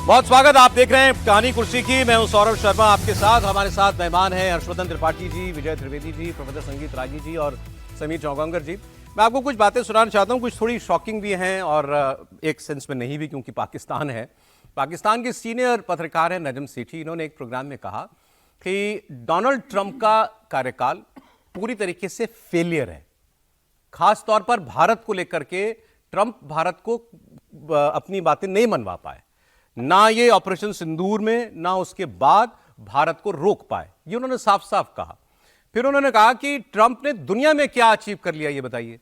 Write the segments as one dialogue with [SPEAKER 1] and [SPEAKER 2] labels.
[SPEAKER 1] बहुत स्वागत। आप देख रहे हैं कहानी कुर्सी की। मैं हूं सौरभ शर्मा आपके साथ। हमारे साथ मेहमान हैं हर्षवर्धन त्रिपाठी जी, विजय त्रिवेदी जी, प्रोफेसर संगीत रागी जी और समीर चौगांगर जी। मैं आपको कुछ बातें सुनाना चाहता हूं, कुछ थोड़ी शॉकिंग भी हैं और एक सेंस में नहीं भी, क्योंकि पाकिस्तान है। पाकिस्तान के सीनियर पत्रकार हैं नजम सेठी। इन्होंने एक प्रोग्राम में कहा कि डोनाल्ड ट्रंप का कार्यकाल पूरी तरीके से फेलियर है। खास तौर पर भारत को लेकर के ट्रंप भारत को अपनी बातें नहीं मनवा पाए, ना ये ऑपरेशन सिंदूर में, ना उसके बाद भारत को रोक पाए। ये उन्होंने साफ साफ कहा। फिर उन्होंने कहा कि ट्रंप ने दुनिया में क्या अचीव कर लिया ये बताइए।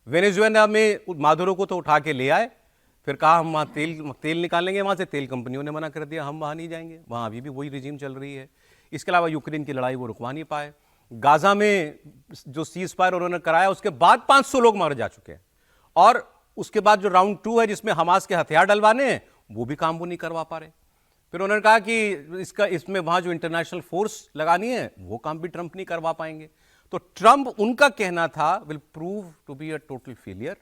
[SPEAKER 1] वेनेजुएला में मादुरो को तो उठा के ले आए, फिर कहा हम वहां तेल निकालेंगे, वहां से तेल कंपनियों ने मना कर दिया, हम वहां नहीं जाएंगे, वहां अभी भी वही रिजीम चल रही है। इसके अलावा यूक्रेन की लड़ाई वो रुकवा नहीं पाए। गाजा में जो सीज फायर उन्होंने कराया, उसके बाद 500 लोग मारे जा चुके हैं, और उसके बाद जो राउंड 2 है जिसमें हमास के हथियार डलवाने हैं, वो भी काम वो नहीं करवा पा रहे। फिर उन्होंने कहा कि इसमें वहां जो इंटरनेशनल फोर्स लगानी है वो काम भी ट्रंप नहीं करवा पाएंगे। तो ट्रंप, उनका कहना था, will prove to be a total failure.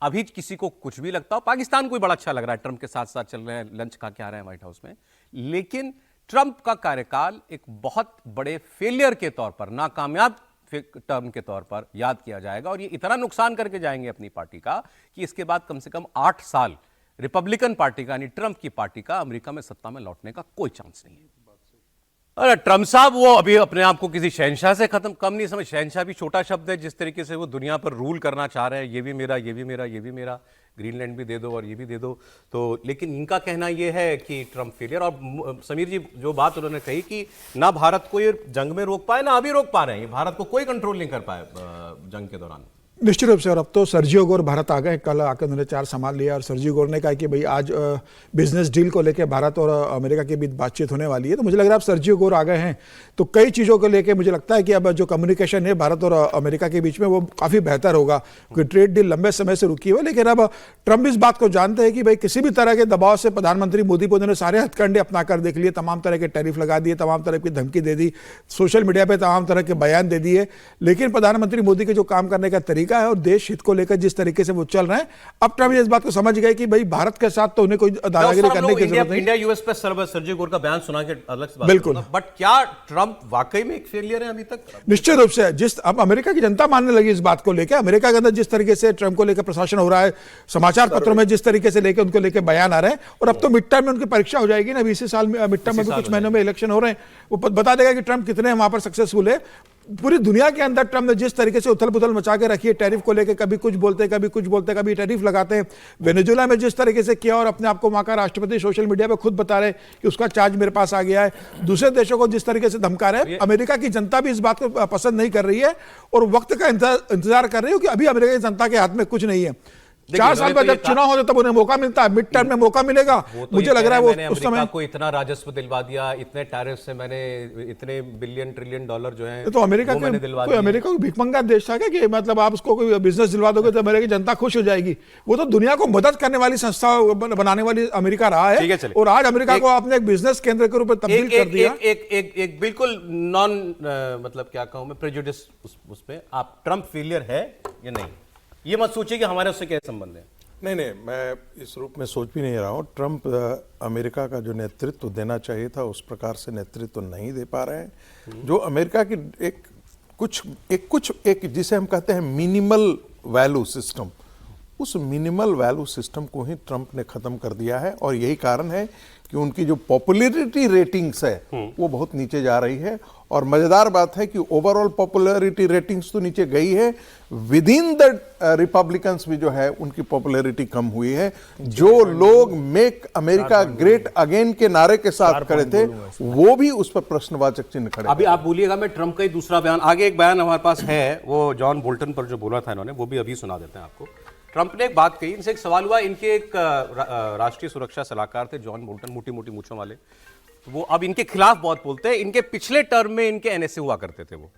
[SPEAKER 1] अभी किसी को कुछ भी लगता हो, पाकिस्तान को भी बड़ा अच्छा लग रहा है, ट्रंप के साथ साथ चल रहे हैं, लंच खा के आ रहे हैं व्हाइट हाउस में, लेकिन ट्रंप का कार्यकाल एक बहुत बड़े फेलियर के तौर पर, नाकामयाब टर्म के तौर पर याद किया जाएगा। और ये इतना नुकसान करके जाएंगे अपनी पार्टी का कि इसके बाद कम से कम 8 साल रिपब्लिकन पार्टी का, यानी ट्रंप की पार्टी का, अमेरिका में सत्ता में लौटने का कोई चांस नहीं है। अरे ट्रंप साहब वो अभी अपने आप को किसी शहंशाह से कम नहीं समझ। शहंशाह भी छोटा शब्द है। जिस तरीके से वो दुनिया पर रूल करना चाह रहे हैं, ये भी मेरा, ये भी मेरा, ये भी मेरा, ग्रीनलैंड भी दे दो और ये भी दे दो। तो लेकिन इनका कहना ये है कि ट्रंप फेलियर। और समीर जी, जो बात उन्होंने कही कि ना भारत को ये जंग में रोक पाए, ना अभी रोक पा रहे हैं, भारत को कोई कंट्रोल नहीं कर पाए जंग के दौरान।
[SPEAKER 2] निश्चित रूप से। और अब तो सर्जियो गोर भारत आ गए। कल आकर उन्होंने 4 संभाल लिया, और सर्जियो गोर ने कहा कि भाई आज बिजनेस डील को लेकर भारत और अमेरिका के बीच बातचीत होने वाली है। तो मुझे लग रहा है अब सर्जियो गोर आ गए हैं, तो कई चीज़ों को लेकर मुझे लगता है कि अब जो कम्युनिकेशन है भारत और अमेरिका के बीच में वो काफ़ी बेहतर होगा, क्योंकि ट्रेड डील लंबे समय से रुकी हुई। लेकिन अब ट्रंप इस बात को जानते हैं कि भाई किसी भी तरह के दबाव से प्रधानमंत्री मोदी को उन्होंने सारे हथकंडे अपना कर देख लिए, तमाम तरह के टैरिफ लगा दिए, तमाम तरह की धमकी दे दी, सोशल मीडिया पर तमाम तरह के बयान दे दिए। लेकिन प्रधानमंत्री मोदी के जो काम करने का तरीका है और देश हित को लेकर जिस तरीके से वो चल रहे हैं, अब ट्रंप इस बात को समझ गए कि भाई भारत के साथ तो उन्हें कोई दादागिरी करने की जरूरत नहीं।
[SPEAKER 1] इंडिया यूएस पे सर्जियो गोर का बयान सुना के अलग से बात,
[SPEAKER 2] बिल्कुल।
[SPEAKER 1] बट क्या ट्रंप वाकई में एक फेलियर है अभी तक?
[SPEAKER 2] निश्चित रूप से। जिस अब अमेरिका की जनता मानने लगी इस बात को लेकर, अमेरिका के अंदर जिस तरीके से ट्रंप को लेकर प्रशासन हो रहा है, समाचार पत्रों में जिस तरीके से लेकर उनको लेकर बयान आ रहे हैं, और अब तो मिड टर्म में उनकी परीक्षा हो जाएगी ना, इसी साल में मिड टर्म में कुछ महीनों में इलेक्शन हो रहे हैं, वो बता देगा कि ट्रंप कितने वहां पर सक्सेसफुल है। पूरी दुनिया के अंदर ट्रंप ने जिस तरीके से उथल पुथल मचा के रखी है टैरिफ को लेकर, कभी कुछ बोलते, कभी कुछ बोलते, कभी टैरिफ लगाते हैं। वेनेजुएला में जिस तरीके से किया, और अपने आप को वहां का राष्ट्रपति सोशल मीडिया पे खुद बता रहे कि उसका चार्ज मेरे पास आ गया है। दूसरे देशों को जिस तरीके से धमका रहे हैं, अमेरिका की जनता भी इस बात को पसंद नहीं कर रही है, और वक्त का इंतजार कर रही है कि अभी अमेरिका की जनता के हाथ में कुछ नहीं है। 4 साल बाद जब चुनाव होते तब उन्हें मौका मिलता है, मिड टर्म में मौका मिलेगा।
[SPEAKER 1] तो
[SPEAKER 2] मुझे लग रहा है वो उस समय
[SPEAKER 1] को इतना राजस्व दिलवा दिया, इतने टैरिफ से मैंने इतने बिलियन ट्रिलियन डॉलर जो है,
[SPEAKER 2] तो अमेरिका कोई अमेरिका को भिखमंगा देश था क्या कि मतलब आप उसको कोई बिजनेस दिलवा दोगे तो अमेरिका की जनता खुश हो जाएगी? वो तो दुनिया को मदद करने वाली संस्था बनाने वाली अमेरिका रहा है, और आज अमेरिका को आपने एक बिजनेस केंद्र के रूप में तब्दील कर दिया।
[SPEAKER 1] एक बिल्कुल नॉन मतलब क्या कहूं मैं, प्रेजुडिस उसमें आप ट्रंप फेलियर है या नहीं, ये मत सोचिए कि हमारे उससे क्या संबंध है।
[SPEAKER 3] नहीं, मैं इस रूप में सोच भी नहीं रहा हूँ। ट्रंप अमेरिका का जो नेतृत्व देना चाहिए था उस प्रकार से नेतृत्व नहीं दे पा रहे हैं। जो अमेरिका की एक जिसे हम कहते हैं मिनिमल वैल्यू सिस्टम, उस मिनिमल वैल्यू सिस्टम को ही ट्रंप ने खत्म कर दिया है, और यही कारण है कि उनकी जो पॉपुलैरिटी रेटिंग्स है वो बहुत नीचे जा रही है। और मजेदार बात है कि ओवरऑल पॉपुलैरिटी रेटिंग्स तो नीचे गई है, विद इन द रिपब्लिकन्स भी जो है उनकी पॉपुलैरिटी कम हुई है। जो लोग मेक अमेरिका ग्रेट अगेन के नारे के साथ खड़े थे, वो भी उस पर प्रश्नवाचक चिन्ह खड़े।
[SPEAKER 1] अभी आप बोलिएगा, मैं ट्रंप का ही दूसरा बयान, आगे एक बयान हमारे पास है, वो जॉन बोल्टन पर जो बोला था इन्होंने, वो भी अभी सुना देते हैं आपको। ट्रंप ने एक बात कही, इनसे एक सवाल हुआ, इनके एक राष्ट्रीय सुरक्षा सलाहकार थे जॉन बोल्टन, मोटी मोटी मूंछों वाले, वो अब इनके खिलाफ बहुत बोलते हैं। इनके पिछले टर्म में इनके एनएसए हुआ करते थे वो,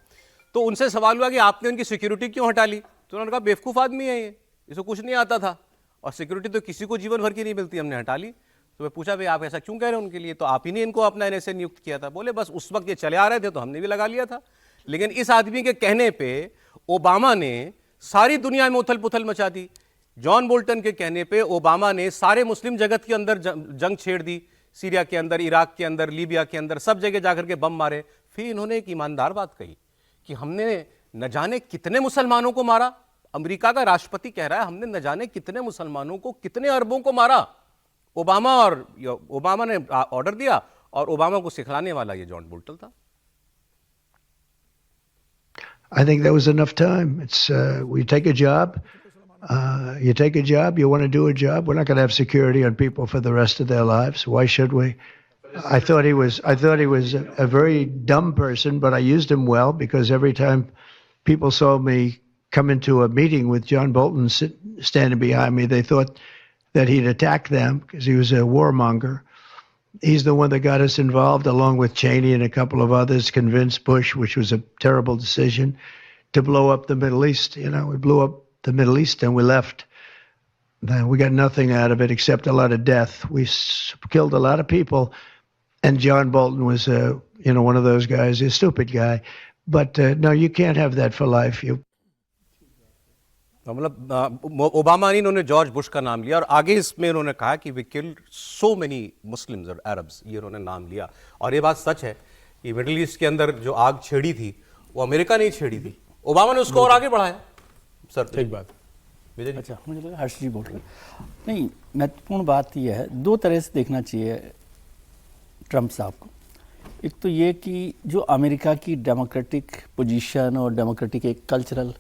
[SPEAKER 1] तो उनसे सवाल हुआ कि आपने उनकी सिक्योरिटी क्यों हटा ली? तो उन्होंने कहा बेवकूफ़ आदमी है ये, इसको कुछ नहीं आता था, और सिक्योरिटी तो किसी को जीवन भर की नहीं मिलती, हमने हटा ली। तो मैं पूछा भाई आप ऐसा क्यों कह रहे हो उनके लिए, तो आप ही ने इनको अपना एनएसए नियुक्त किया था। बोले बस उस वक्त ये चले आ रहे थे तो हमने भी लगा लिया था, लेकिन इस आदमी के कहने पर ओबामा ने सारी दुनिया में उथल पुथल मचा दी। जॉन बोल्टन के कहने पे ओबामा ने सारे मुस्लिम जगत के अंदर जंग छेड़ दी सीरिया के अंदर, इराक के अंदर, लीबिया के अंदर, सब जगह जाकर के बम मारे। फिर इन्होंने एक ईमानदार बात कही कि हमने न जाने कितने मुसलमानों को मारा। अमेरिका का राष्ट्रपति कह रहा है हमने न जाने कितने मुसलमानों को, कितने अरबों को मारा। ओबामा ने ऑर्डर दिया और ओबामा को सिखलाने वाला ये जॉन बोल्टन था।
[SPEAKER 4] I think that was enough time. It's you take a job, you want to do a job. We're not going to have security on people for the rest of their lives. Why should we? I thought he was a very dumb person, but I used him well because every time people saw me come into a meeting with John Bolton standing behind me, they thought that he'd attack them because he was a warmonger. He's the one that got us involved, along with Cheney and a couple of others, convinced Bush, which was a terrible decision, to blow up the Middle East. You know, we blew up the Middle East and we left. Then we got nothing out of it except a lot of death. We killed a lot of people, and John Bolton was, one of those guys, a stupid guy. But no, you can't have that for life.
[SPEAKER 1] मतलब Obama ने इन्होंने George Bush का नाम लिया और आगे इसमें उन्होंने कहा कि we killed so many Muslims और अरब्स, ये उन्होंने नाम लिया। और ये बात सच है कि मिडिल ईस्ट के अंदर जो आग छेड़ी थी वो अमेरिका ने ही छेड़ी थी, ओबामा ने उसको और आगे बढ़ाया। सर ठीक बात।
[SPEAKER 5] अच्छा, मुझे लगा हर्ष जी बोल रहे नहीं, महत्वपूर्ण बात यह है, दो तरह से देखना चाहिए ट्रंप साहब को। एक तो ये कि जो अमेरिका की डेमोक्रेटिक पोजीशन और डेमोक्रेटिक एक कल्चरल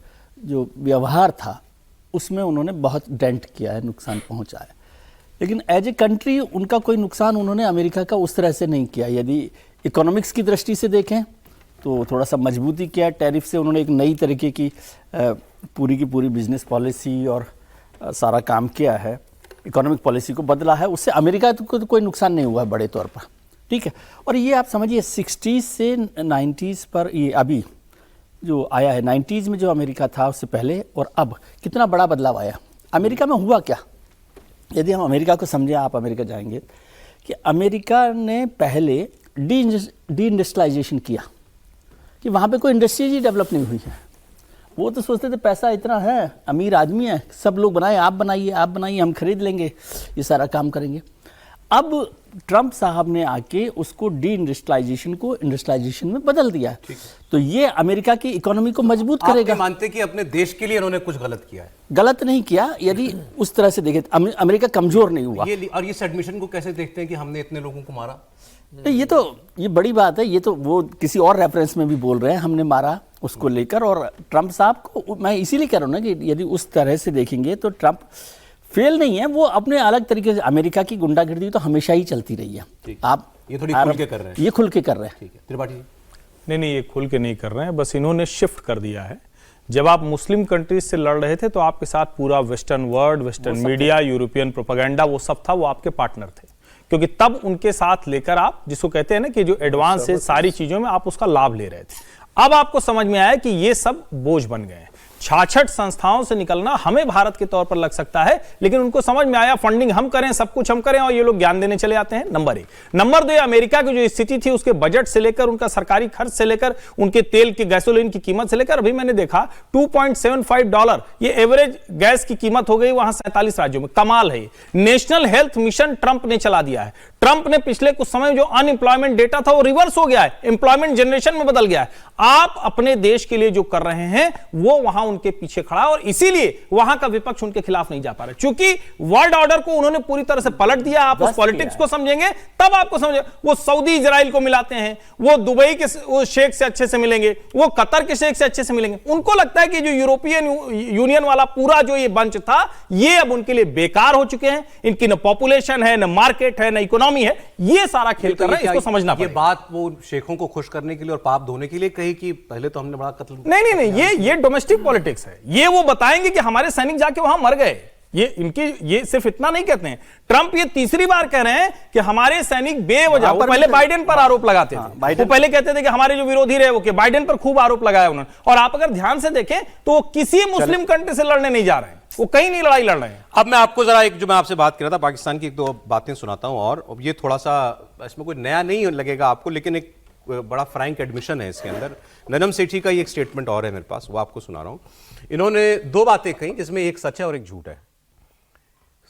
[SPEAKER 5] जो व्यवहार था उसमें उन्होंने बहुत डेंट किया है, नुकसान पहुंचा है। लेकिन एज ए कंट्री उनका कोई नुकसान उन्होंने अमेरिका का उस तरह से नहीं किया। यदि इकोनॉमिक्स की दृष्टि से देखें तो थोड़ा सा मजबूती किया, टैरिफ से उन्होंने एक नई तरीके की पूरी की पूरी बिजनेस पॉलिसी और सारा काम किया है, इकोनॉमिक पॉलिसी को बदला है, उससे अमेरिका को तो कोई नुकसान नहीं हुआ है बड़े तौर पर, ठीक है। और ये आप समझिए 60s से 90s पर ये अभी जो आया है, 90s में जो अमेरिका था उससे पहले और अब कितना बड़ा बदलाव आया। अमेरिका में हुआ क्या, यदि हम अमेरिका को समझें, आप अमेरिका जाएंगे कि अमेरिका ने पहले डी इंडस्ट्रियलाइजेशन किया कि वहाँ पे कोई इंडस्ट्री ही डेवलप नहीं हुई है। वो तो सोचते थे पैसा इतना है, अमीर आदमी है, सब लोग बनाए, आप बनाइए, हम खरीद लेंगे, ये सारा काम करेंगे। अब ट्रंप साहब ने आके उसको डी इंडस्ट्रियलाइजेशन को इंडस्ट्रियलाइजेशन में बदल दिया है। तो ये अमेरिका की इकोनॉमी को मजबूत करेगा।
[SPEAKER 1] आप मानते कि अपने देश के लिए इन्होंने कुछ गलत किया है?
[SPEAKER 5] गलत नहीं किया, यदि उस तरह से देखें अमेरिका कमजोर नहीं हुआ।
[SPEAKER 1] और इस एडमिशन को कैसे देखते हैं कि हमने इतने लोगों को मारा?
[SPEAKER 5] ये बड़ी बात है। ये तो वो किसी और रेफरेंस में भी बोल रहे हैं हमने मारा उसको लेकर। और ट्रंप साहब को मैं इसीलिए कह रहा हूँ ना कि यदि उस तरह से देखेंगे तो ट्रंप फेल नहीं है, वो अपने अलग तरीके से। अमेरिका की गुंडागर्दी तो हमेशा ही चलती रही है। आप
[SPEAKER 1] ये थोड़ी खुल के कर रहे हैं,
[SPEAKER 5] ये खुल के कर रहे हैं।
[SPEAKER 1] ठीक है त्रिपाठी जी।
[SPEAKER 6] नहीं, ये खुल के नहीं कर रहे हैं, बस इन्होंने शिफ्ट कर दिया है। जब आप मुस्लिम कंट्रीज से लड़ रहे थे तो आपके साथ पूरा western world, western media, European propaganda, वो सब था, वो आपके पार्टनर थे। क्योंकि तब उनके साथ लेकर आप, जिसको कहते हैं ना कि जो एडवांस है सारी चीजों में, आप उसका लाभ ले रहे थे। अब आपको समझ में आया कि ये सब बोझ बन गए हैं। 66 संस्थाओं से निकलना हमें भारत के तौर पर लग सकता है, लेकिन उनको समझ में आया फंडिंग हम करें, सब कुछ हम करें, और ये लोग ज्ञान देने चले आते हैं। नंबर 1। नंबर 2, अमेरिका की जो स्थिति थी उसके बजट से लेकर, उनका सरकारी खर्च से लेकर, उनके तेल की गैसोलीन की कीमत से लेकर, अभी मैंने देखा $2.75 ये एवरेज गैस की कीमत हो गई वहां 47 राज्यों में। कमाल है। नेशनल हेल्थ मिशन ट्रंप ने चला दिया है। ट्रंप ने पिछले कुछ समय जो अनएम्प्लॉयमेंट डेटा था वो रिवर्स हो गया है, एम्प्लॉयमेंट जनरेशन में बदल गया है। आप अपने देश के लिए जो कर रहे हैं वो वहां उनके पीछे खड़ा, और इसीलिए वहां का विपक्ष उनके खिलाफ नहीं जा पा रहा, क्योंकि वर्ल्ड ऑर्डर को उन्होंने पूरी तरह से पलट दिया। आप उस पॉलिटिक्स को समझेंगे तब आपको समझे। वो सऊदी इजराइल को मिलाते हैं, वो दुबई के वो शेख से अच्छे से मिलेंगे, वो कतर के शेख से अच्छे से मिलेंगे। उनको लगता है कि जो यूरोपियन यूनियन वाला पूरा जो ये बंच था ये अब उनके लिए बेकार हो चुके हैं। इनकी न पॉपुलेशन है, न मार्केट है, न इकोनॉमी है। ये सारा खेल कर रहे हैं, इसको समझना पड़ेगा।
[SPEAKER 1] ये बात वो शेखों को खुश करने के लिए और पाप धोने के लिए कही कि पहले तो हमने बड़ा कत्ल।
[SPEAKER 6] नहीं, ये डोमेस्टिक पॉलिटिक्स है। ये वो बताएंगे कि हमारे सैनिक जाके वहां मर गए। ये सिर्फ इतना नहीं कहते हैं। ट्रंप ये तीसरी बार कह रहे हैं कि हमारे सैनिक बेवजह, वो पहले बाइडेन पर आरोप लगाते थे। वो पहले कहते थे कि हमारे जो विरोधी रहे वो कि बाइडेन पर खूब आरोप लगाया उन्होंने। और आप अगर ध्यान से देखें तो वो किसी मुस्लिम कंट्री से लड़ने नहीं जा रहे हैं, वो कहीं नहीं लड़ाई लड़ रहे हैं।
[SPEAKER 1] अब मैं आपको जरा एक जो मैं आपसे बात कर रहा था पाकिस्तान की, एक दो बातें सुनाता हूं। और ये थोड़ा सा इसमें कोई नया नहीं लगेगा आपको, लेकिन एक बड़ा फ्रैंक एडमिशन है इसके अंदर। नजम सेठी का ये एक स्टेटमेंट और है मेरे पास, वो आपको सुना रहा हूं। इन्होंने दो बातें कही जिसमें एक सच है और एक झूठ है।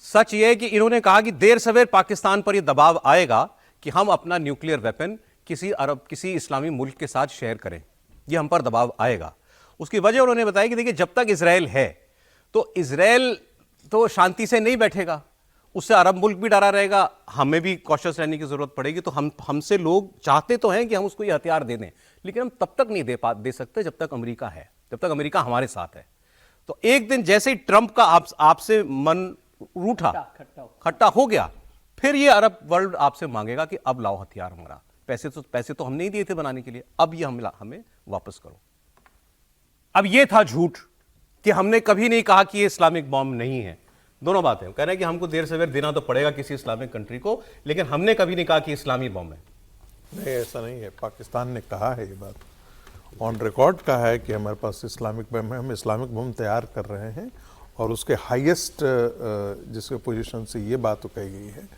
[SPEAKER 1] सच ये है कि इन्होंने कहा कि देर सवेर पाकिस्तान पर यह दबाव आएगा कि हम अपना न्यूक्लियर वेपन किसी इस्लामी मुल्क के साथ शेयर करें, ये हम पर दबाव आएगा। उसकी वजह उन्होंने बताया कि देखिए, जब तक इजराइल है तो इजराइल तो शांति से नहीं बैठेगा, उससे अरब मुल्क भी डरा रहेगा, हमें भी कॉशियस रहने की जरूरत पड़ेगी। तो हमसे लोग चाहते तो हैं कि हम उसको ये हथियार दे दें, लेकिन हम तब तक नहीं दे सकते जब तक अमेरिका है, जब तक अमेरिका हमारे साथ है। तो एक दिन जैसे ही ट्रंप का आपसे मन रूठा, खट्टा हो गया, फिर ये अरब वर्ल्ड आपसे मांगेगा कि अब लाओ हथियार हमारा, पैसे तो हम नहीं दिए थे बनाने के लिए, अब ये हमें वापस करो। अब ये था झूठ कि हमने कभी नहीं कहा कि ये इस्लामिक बॉम्ब नहीं है। दोनों बातें कह रहे हैं कि हमको देर सवेर देना तो पड़ेगा किसी इस्लामिक कंट्री को, लेकिन हमने कभी नहीं कहा कि इस्लामी बॉम्ब है।
[SPEAKER 3] नहीं, ऐसा नहीं है। पाकिस्तान ने कहा है, ये बात ऑन रिकॉर्ड कहा है कि हमारे पास इस्लामिक बम है, हम इस्लामिक बम तैयार कर रहे हैं, और उसके हाईएस्ट जिसके पोजीशन से ये बात तो कही गई है।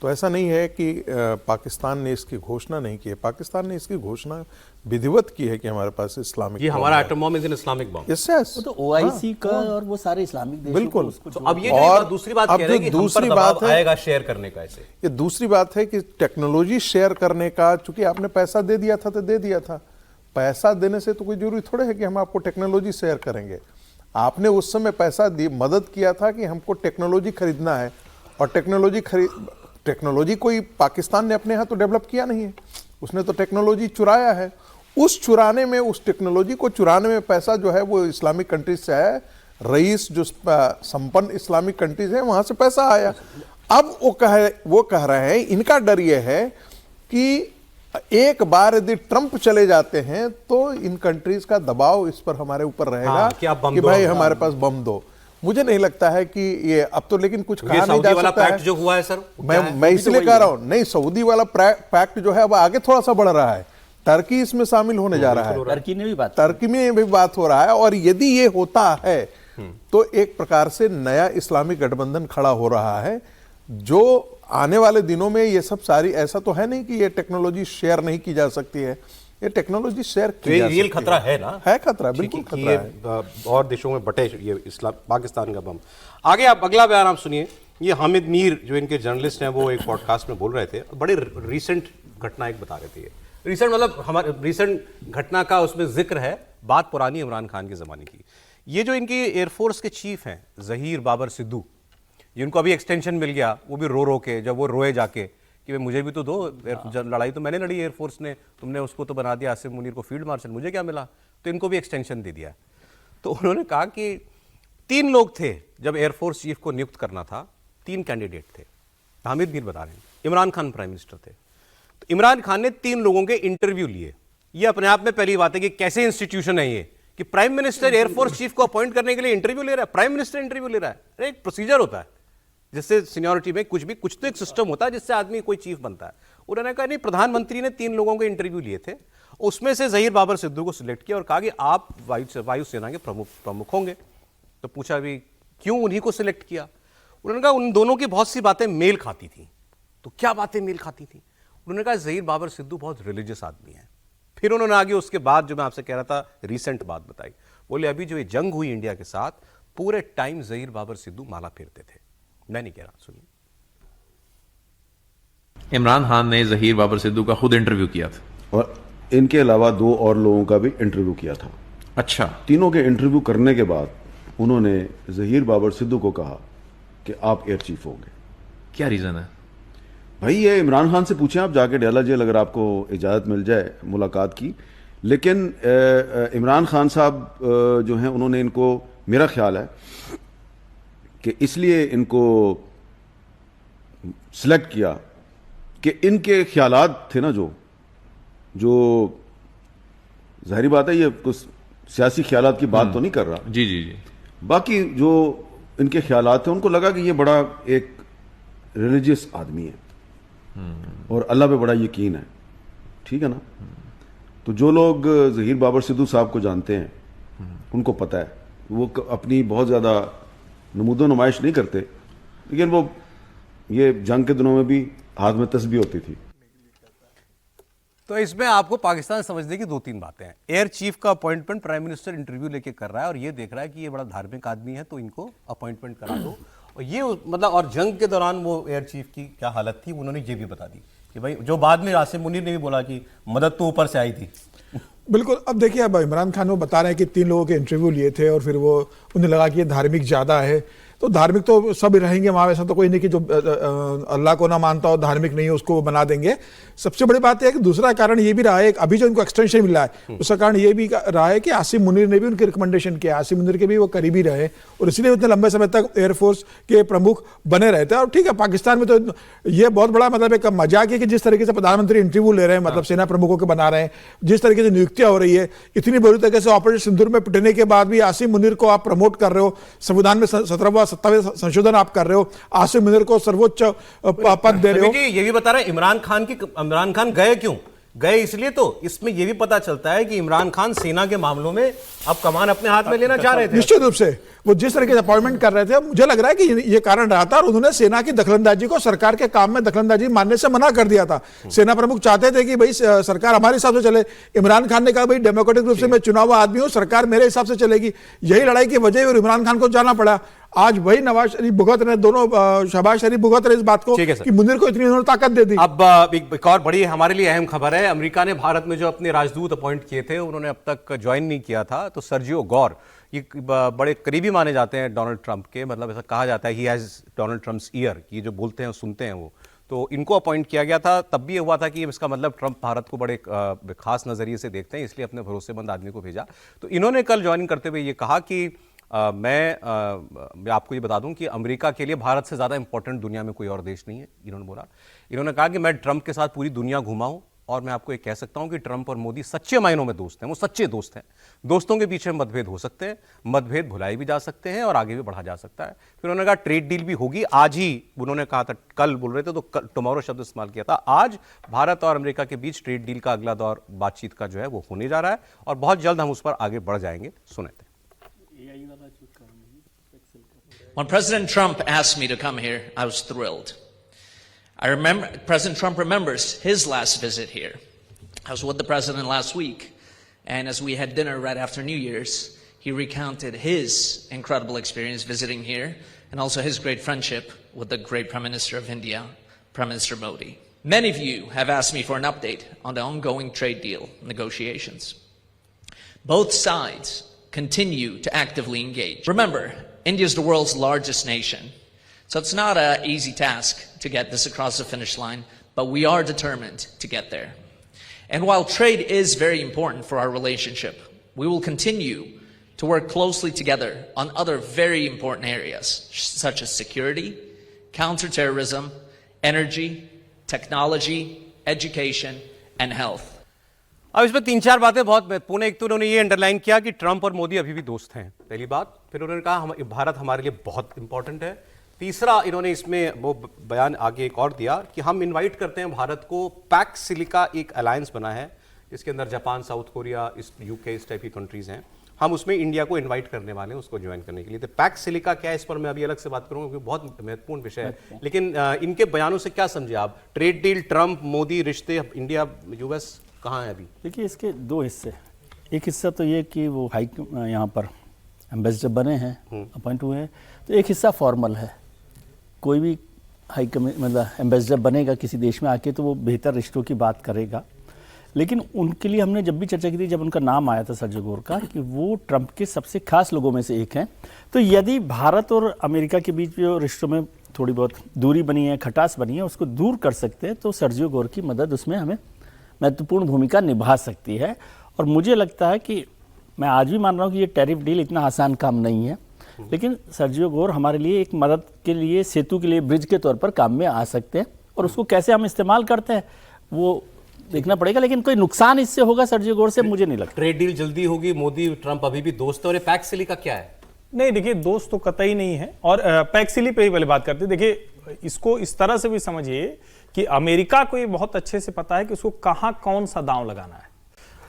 [SPEAKER 3] तो ऐसा नहीं है कि पाकिस्तान ने इसकी घोषणा नहीं की है, पाकिस्तान ने इसकी घोषणा विधिवत की है कि हमारे पास इस्लामिक
[SPEAKER 1] ये हमारा atom bomb is an Islamic bomb.
[SPEAKER 3] Yes yes,
[SPEAKER 5] वो तो OIC का और वो सारे इस्लामिक देशों
[SPEAKER 3] बिल्कुल।
[SPEAKER 5] को उसको
[SPEAKER 1] तो अब ये
[SPEAKER 3] और
[SPEAKER 1] दूसरी बात कह रहे हैं कि हम पर दबाव आएगा शेयर करने का। ऐसे
[SPEAKER 3] ये दूसरी बात है कि टेक्नोलॉजी शेयर करने का, चूंकि आपने पैसा दे दिया था तो दे दिया था, पैसा देने से तो कोई जरूरी थोड़े है कि हम आपको टेक्नोलॉजी शेयर करेंगे। आपने उस समय पैसा मदद किया था कि हमको टेक्नोलॉजी खरीदना है, और टेक्नोलॉजी कोई पाकिस्तान ने अपने यहाँ तो डेवलप किया नहीं है, उसने तो टेक्नोलॉजी चुराया है। उस टेक्नोलॉजी को चुराने में पैसा जो है वो इस्लामिक कंट्रीज से आया, रईस जो संपन्न इस्लामिक कंट्रीज है वहां से पैसा आया। अब वो कह रहे हैं, इनका डर ये है कि एक बार यदि ट्रंप चले जाते हैं तो इन कंट्रीज का दबाव इस पर हमारे ऊपर रहेगा कि भाई हमारे पास बम दो। मुझे नहीं लगता है कि ये अब तो, लेकिन कुछ कहा नहीं जा सकता है
[SPEAKER 1] जो हुआ है सर,
[SPEAKER 3] मैं इसलिए कह रहा हूं, नहीं, सऊदी वाला पैक्ट जो है अब आगे थोड़ा सा बढ़ रहा है, टर्की इसमें शामिल होने जा रहा है,
[SPEAKER 5] टर्की में भी
[SPEAKER 3] बात हो रहा है। और यदि ये होता है तो एक प्रकार से नया इस्लामिक गठबंधन खड़ा हो रहा है, जो आने वाले दिनों में ये सब सारी, ऐसा तो है नहीं कि ये टेक्नोलॉजी शेयर नहीं की जा सकती है, ये टेक्नोलॉजी शेयर की जा
[SPEAKER 1] रियल
[SPEAKER 3] सकती
[SPEAKER 1] खतरा है ना,
[SPEAKER 3] है खतरा, बिल्कुल खतरा है।
[SPEAKER 1] और देशों में बटे ये पाकिस्तान का बम। आगे आप अगला बयान आप सुनिए। ये हामिद मीर जो इनके जर्नलिस्ट हैं वो एक पॉडकास्ट में बोल रहे थे, बड़े रीसेंट घटना एक बता रहे थे। रीसेंट मतलब हमारे रीसेंट घटना का उसमें जिक्र है, बात पुरानी इमरान खान के ज़माने की। ये जो इनकी एयरफोर्स के चीफ हैं ज़हीर बाबर सिद्धू, जिनको अभी एक्सटेंशन मिल गया, वो भी रो के, जब वो रोए जाके कि भाई मुझे भी तो दो, लड़ाई तो मैंने लड़ी एयरफोर्स ने, तुमने उसको तो बना दिया आसिफ मुनीर को फील्ड मार्शल, मुझे क्या मिला, तो इनको भी एक्सटेंशन दे दिया। तो उन्होंने कहा कि 3 लोग थे जब एयरफोर्स चीफ को नियुक्त करना था, 3 कैंडिडेट थे। हामिद मीर बता रहे हैं, इमरान खान प्राइम मिनिस्टर थे, तो इमरान खान ने 3 लोगों के इंटरव्यू लिए। ये अपने आप में पहली बात है कि कैसे इंस्टीट्यूशन है ये कि प्राइम मिनिस्टर एयरफोर्स चीफ को अपॉइंट करने के लिए इंटरव्यू ले रहा है, प्राइम मिनिस्टर इंटरव्यू ले रहा है। अरे एक प्रोसीजर होता है, जिससे सीनियरिटी में कुछ तो एक सिस्टम होता है जिससे आदमी कोई चीफ बनता है। उन्होंने कहा नहीं, प्रधानमंत्री ने 3 लोगों के इंटरव्यू लिए थे, उसमें से ज़हीर बाबर सिद्धू को सिलेक्ट किया और कहा कि आप वायुसेना के प्रमुख होंगे। तो पूछा भी क्यों उन्हीं को सिलेक्ट किया? उन्होंने कहा उन दोनों की बहुत सी बातें मेल खाती थी। तो क्या बातें मेल खाती थी? उन्होंने कहा ज़हीर बाबर सिद्धू बहुत रिलीजियस आदमी है। फिर उन्होंने आगे उसके बाद जो मैं आपसे कह रहा था रीसेंट बात बताई, बोले अभी जो ये जंग हुई इंडिया के साथ, पूरे टाइम ज़हीर बाबर सिद्धू माला फेरते थे। मैं नहीं कह रहा, सुनिए।
[SPEAKER 7] इमरान खान ने ज़हीर बाबर सिद्धू का खुद इंटरव्यू किया था,
[SPEAKER 8] और इनके अलावा 2 और लोगों का भी इंटरव्यू किया था।
[SPEAKER 7] अच्छा,
[SPEAKER 8] तीनों के इंटरव्यू करने के बाद उन्होंने ज़हीर बाबर सिद्धू को कहा कि आप एयर चीफ होंगे।
[SPEAKER 7] क्या रीजन है?
[SPEAKER 8] भाई ये इमरान खान से पूछें आप जाके, डेला जेल, अगर आपको इजाज़त मिल जाए मुलाकात की। लेकिन इमरान खान साहब जो हैं, उन्होंने इनको, मेरा ख्याल है कि इसलिए इनको सिलेक्ट किया कि इनके ख्यालात थे ना, जो जाहिर बात है, ये कुछ सियासी ख्यालात की बात तो नहीं कर रहा,
[SPEAKER 7] जी जी जी,
[SPEAKER 8] बाकी जो इनके ख्यालात थे, उनको लगा कि ये बड़ा एक रिलीजियस आदमी है और अल्लाह पे बड़ा यकीन है, ठीक है ना। तो जो लोग ज़हीर बाबर सिद्धू साहब को जानते हैं, उनको पता है वो अपनी बहुत ज़्यादा नमूदो नुमाइश नहीं करते, लेकिन वो ये जंग के दिनों में भी हाथ में तस्बीह होती थी।
[SPEAKER 1] तो इसमें आपको पाकिस्तान समझने की 2-3 बातें हैं। एयर चीफ का अपॉइंटमेंट प्राइम मिनिस्टर इंटरव्यू लेके कर रहा है और ये देख रहा है कि ये बड़ा धार्मिक आदमी है, तो इनको अपॉइंटमेंट करा दो। और ये मतलब, और जंग के दौरान वो एयर चीफ की क्या हालत थी उन्होंने ये भी बता दी कि भाई जो बाद में आसिम मुनीर ने भी बोला कि मदद तो ऊपर से आई थी।
[SPEAKER 2] बिल्कुल। अब देखिए, अब इमरान खान वो बता रहे हैं कि 3 लोगों के इंटरव्यू लिए थे और फिर वो उन्हें लगा कि ये धार्मिक ज़्यादा है, तो धार्मिक तो सब रहेंगे वहाँ, ऐसा तो कोई नहीं कि जो अल्लाह को ना मानता हो धार्मिक नहीं है उसको वो बना देंगे। सबसे बड़ी बात यह है कि दूसरा कारण ये भी रहा है, अभी जो इनको एक्सटेंशन मिला है उसका कारण ये भी रहा है कि आसिम मुनीर ने भी उनकी रिकमेंडेशन किया, आसिम मुनीर के भी वो करीबी रहे और इसलिए इतने लंबे समय तक एयरफोर्स के प्रमुख बने रहते हैं। और ठीक है, पाकिस्तान में तो ये बहुत बड़ा मतलब एक मजाक है कि जिस तरीके से प्रधानमंत्री इंटरव्यू ले रहे हैं, मतलब सेना प्रमुखों के बना रहे हैं, जिस तरीके से नियुक्तियां हो रही है, इतनी बुरी तरीके से ऑपरेशन सिंदूर में पिटने के बाद भी आसिम मुनीर को आप प्रमोट कर रहे हो, संविधान में 17वां 27वां संशोधन आप कर रहे हो, आसिम मुनीर को सर्वोच्च पद दे रहे हो।
[SPEAKER 1] ये भी बता रहे हैं इमरान खान गए क्यों गए, इसलिए तो इसमें यह भी पता चलता है कि इमरान खान सेना के मामलों में अब कमान अपने हाथ में लेना चाह रहे थे।
[SPEAKER 2] निश्चित रूप से वो जिस तरीके से अपॉइंटमेंट कर रहे थे, मुझे लग रहा है कि ये कारण रहा था और उन्होंने सेना की दखलंदाजी को, सरकार के काम में दखलंदाजी मानने से मना कर दिया था। सेना प्रमुख चाहते थे कि भाई सरकार हमारे हिसाब से चले, इमरान खान ने कहा भाई डेमोक्रेटिक रूप से मैं चुना हुआ आदमी हूं, सरकार मेरे हिसाब से चलेगी। यही लड़ाई की वजह और इमरान खान को जाना पड़ा। आज वही नवाज शरीफ भुगत रहे, दोनों शहबाज शरीफ भुगत रहे इस बात को कि मुनीर को इतनी उन्होंने ताकत दे दी।
[SPEAKER 1] अब एक और बड़ी हमारे लिए अहम खबर है, अमेरिका ने भारत में जो अपने राजदूत अपॉइंट किए थे उन्होंने अब तक ज्वाइन नहीं किया था। तो सर्जियो गौर ये बड़े करीबी माने जाते हैं डोनाल्ड ट्रंप के, मतलब ऐसा कहा जाता है he has Donald Trump's year, कि जो बोलते हैं सुनते हैं वो। तो इनको अपॉइंट किया गया था, तब भी ये हुआ था कि इसका मतलब ट्रंप भारत को बड़े खास नजरिए से देखते हैं, इसलिए अपने भरोसेमंद आदमी को भेजा। तो इन्होंने कल ज्वाइन करते हुए ये कहा कि मैं आपको ये बता दूं कि अमेरिका के लिए भारत से ज़्यादा इंपॉर्टेंट दुनिया में कोई और देश नहीं है। इन्होंने बोला, इन्होंने कहा कि मैं ट्रंप के साथ पूरी दुनिया घूमा हूं और मैं आपको ये कह सकता हूं कि ट्रंप और मोदी सच्चे मायनों में दोस्त हैं, वो सच्चे दोस्त हैं। दोस्तों के पीछे मतभेद हो सकते हैं, मतभेद भुलाए भी जा सकते हैं और आगे भी बढ़ा जा सकता है। फिर उन्होंने कहा ट्रेड डील भी होगी आज ही, उन्होंने कहा था, कल बोल रहे थे तो टुमारो शब्द इस्तेमाल किया था। आज भारत और अमेरिका के बीच ट्रेड डील का अगला दौर बातचीत का जो है वो होने जा रहा है और बहुत जल्द हम उस पर आगे बढ़ जाएंगे। सुने थे।
[SPEAKER 9] When President Trump asked me to come here, I was thrilled. I remember, President Trump remembers his last visit here. I was with the president last week, and as we had dinner right after New Year's, he recounted his incredible experience visiting here, and also his great friendship with the great Prime Minister of India, Prime Minister Modi. Many of you have asked me for an update on the ongoing trade deal negotiations. Both sides continue to actively engage. Remember, India is the world's largest nation, so it's not an easy task to get this across the finish line, but we are determined to get there. And while trade is very important for our relationship, we will continue to work closely together on other very important areas, such as security, counterterrorism, energy, technology, education, and health.
[SPEAKER 1] अब इसमें 3-4 बातें बहुत महत्वपूर्ण है। एक तो उन्होंने ये अंडरलाइन किया कि ट्रंप और मोदी अभी भी दोस्त हैं, पहली बात। फिर उन्होंने कहा भारत हमारे लिए बहुत इंपॉर्टेंट है। तीसरा, इन्होंने इसमें वो बयान आगे एक और दिया कि हम इनवाइट करते हैं भारत को, पैक्स सिलिका एक अलायंस बना है जिसके अंदर जापान, साउथ कोरिया, यूके, इस टाइप की कंट्रीज हैं, हम उसमें इंडिया को इनवाइट करने वाले हैं उसको ज्वाइन करने के लिए। तो पैक्स सिलिका क्या है, इस पर मैं अभी अलग से बात करूंगा क्योंकि बहुत महत्वपूर्ण विषय है। लेकिन इनके बयानों से क्या समझे आप? ट्रेड डील, ट्रंप मोदी रिश्ते, इंडिया यूएस कहाँ है अभी? देखिए,
[SPEAKER 5] इसके 2 हिस्से। एक हिस्सा तो ये कि वो हाई यहाँ पर एम्बेसडर बने हैं, अपॉइंट हुए हैं, तो एक हिस्सा फॉर्मल है। कोई भी हाई मतलब एम्बेसडर बनेगा किसी देश में आके तो वो बेहतर रिश्तों की बात करेगा। लेकिन उनके लिए हमने जब भी चर्चा की थी, जब उनका नाम आया था सर्जियो गौर का, कि वो ट्रंप के सबसे खास लोगों में से एक हैं। तो यदि भारत और अमेरिका के बीच जो रिश्तों में थोड़ी बहुत दूरी बनी है, खटास बनी है, उसको दूर कर सकते हैं, तो सर्जियो गौर की मदद उसमें हमें महत्वपूर्ण भूमिका निभा सकती है। और मुझे लगता है कि मैं आज भी मान रहा हूँ कि ये टैरिफ डील इतना आसान काम नहीं है, लेकिन सर्जियो गौर हमारे लिए एक मदद के लिए, सेतु के लिए ब्रिज के तौर पर काम में आ सकते हैं, और उसको कैसे हम इस्तेमाल करते हैं वो देखना पड़ेगा। लेकिन कोई नुकसान इससे होगा सर्जियो गौर से मुझे नहीं लगता।
[SPEAKER 1] ट्रेड डील जल्दी होगी, मोदी ट्रंप अभी भी दोस्त है, और पैक्स सिलिका क्या है?
[SPEAKER 6] नहीं, देखिए, दोस्त तो कतई नहीं है। और पैक्स सिली पे ही पहले बात करते हैं। देखिए, इसको इस तरह से भी समझिए कि अमेरिका को ये बहुत अच्छे से पता है कि उसको कहां कौन सा दांव लगाना है।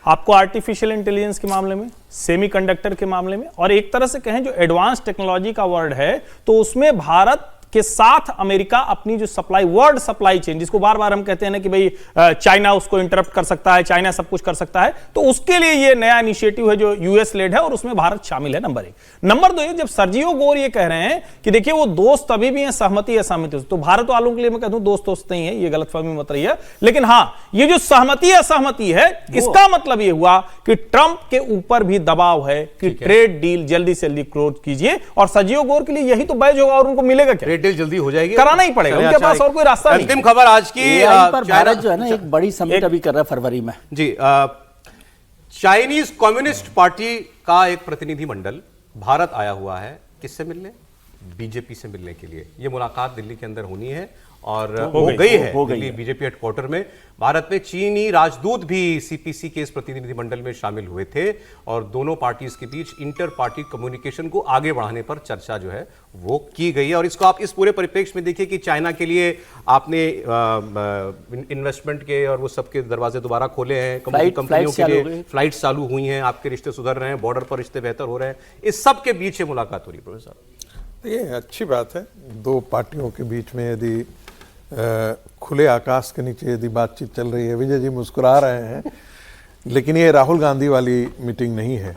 [SPEAKER 6] आपको आर्टिफिशियल इंटेलिजेंस के मामले में, सेमीकंडक्टर के मामले में, और एक तरह से कहें जो एडवांस टेक्नोलॉजी का वर्ड है, तो उसमें भारत के साथ अमेरिका अपनी जो सप्लाई, वर्ल्ड सप्लाई चेन, जिसको बार बार हम कहते हैं ना कि भाई चाइना उसको इंटरप्ट कर सकता है, चाइना सब कुछ कर सकता है, तो उसके लिए ये नया इनिशिएटिव है जो यूएस लेड है और उसमें भारत शामिल है। नंबर 1। नंबर 2, जब सर्जियो गोर ये कह रहे हैं कि देखिए वो दोस्त अभी भी हैं, सहमति असहमति, तो भारत वालों के लिए मैं कहता हूं दोस्त नहीं है, ये गलतफहमी मत रही है। लेकिन हां, ये जो सहमति असहमति है, इसका मतलब ये हुआ कि ट्रंप के ऊपर भी दबाव है कि ट्रेड डील जल्दी से जल्दी क्लोज कीजिए, और सर्जियो गोर के लिए यही तो बैज होगा और उनको मिलेगा क्या?
[SPEAKER 1] ट्रेड डील जल्दी हो जाएगी,
[SPEAKER 6] कराना ही पड़ेगा, उनके पास और कोई रास्ता नहीं।
[SPEAKER 1] अंतिम खबर आज की,
[SPEAKER 5] AI पर भारत जो है ना एक बड़ी समिट अभी कर रहा है फरवरी में
[SPEAKER 1] जी। चाइनीज कम्युनिस्ट पार्टी का एक प्रतिनिधि मंडल भारत आया हुआ है, किससे मिलने? बीजेपी से मिलने के लिए। ये मुलाकात दिल्ली के अंदर होनी है और हो गई है दिल्ली बीजेपी हेडक्वार्टर में। भारत में चीनी राजदूत भी सीपीसी के इस प्रतिनिधि मंडल में शामिल हुए थे और दोनों पार्टीज के बीच इंटर पार्टी कम्युनिकेशन को आगे बढ़ाने पर चर्चा जो है वो की गई है। और इसको आप इस पूरे परिप्रेक्ष्य में देखिए कि चाइना के लिए आपने इन्वेस्टमेंट के और वो सबके दरवाजे दोबारा खोले हैं, कंपनियों के लिए फ्लाइट चालू हुई हैं, आपके रिश्ते सुधर रहे हैं, बॉर्डर पर रिश्ते बेहतर हो रहे हैं, इस सब के बीच ये मुलाकात हो रही है। प्रोफेसर,
[SPEAKER 3] ये अच्छी बात है, दो पार्टियों के बीच में यदि खुले आकाश के नीचे यदि बातचीत चल रही है। विजय जी मुस्कुरा रहे हैं, लेकिन ये राहुल गांधी वाली मीटिंग नहीं है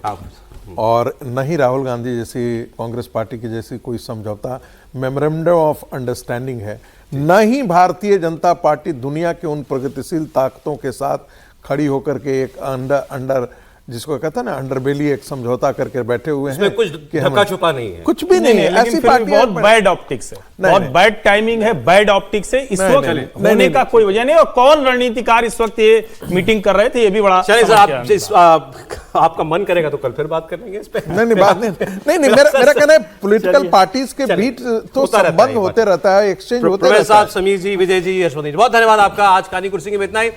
[SPEAKER 3] और न ही राहुल गांधी जैसी कांग्रेस पार्टी की जैसी कोई समझौता मेमोरेंडम ऑफ अंडरस्टैंडिंग है, न ही भारतीय जनता पार्टी दुनिया के उन प्रगतिशील ताकतों के साथ खड़ी होकर के एक अंडर जिसको कहता है ना अंडरबेली एक समझौता करके बैठे हुए हैं।
[SPEAKER 1] कुछ ढका छुपा नहीं है,
[SPEAKER 3] कुछ भी नहीं है। ऐसी पार्टी
[SPEAKER 6] बहुत बैड ऑप्टिक्स है, बहुत बैड टाइमिंग है, बैड ऑप्टिक्स है, इस वक्त होने का कोई वजह नहीं। और कौन रणनीतिकार इस वक्त ये मीटिंग कर रहे थे, ये भी बड़ा
[SPEAKER 1] आपका मन करेगा तो कल फिर बात करेंगे इस पे।
[SPEAKER 3] नहीं बात नहीं मेरा कहना है पॉलिटिकल पार्टीज के बीच तो संबंध होते रहता है, एक्सचेंज होते रहता है।
[SPEAKER 1] समीर जी, विजय जी, यशवंत जी, बहुत धन्यवाद आपका। आज कानी कुर्सी में इतना ही।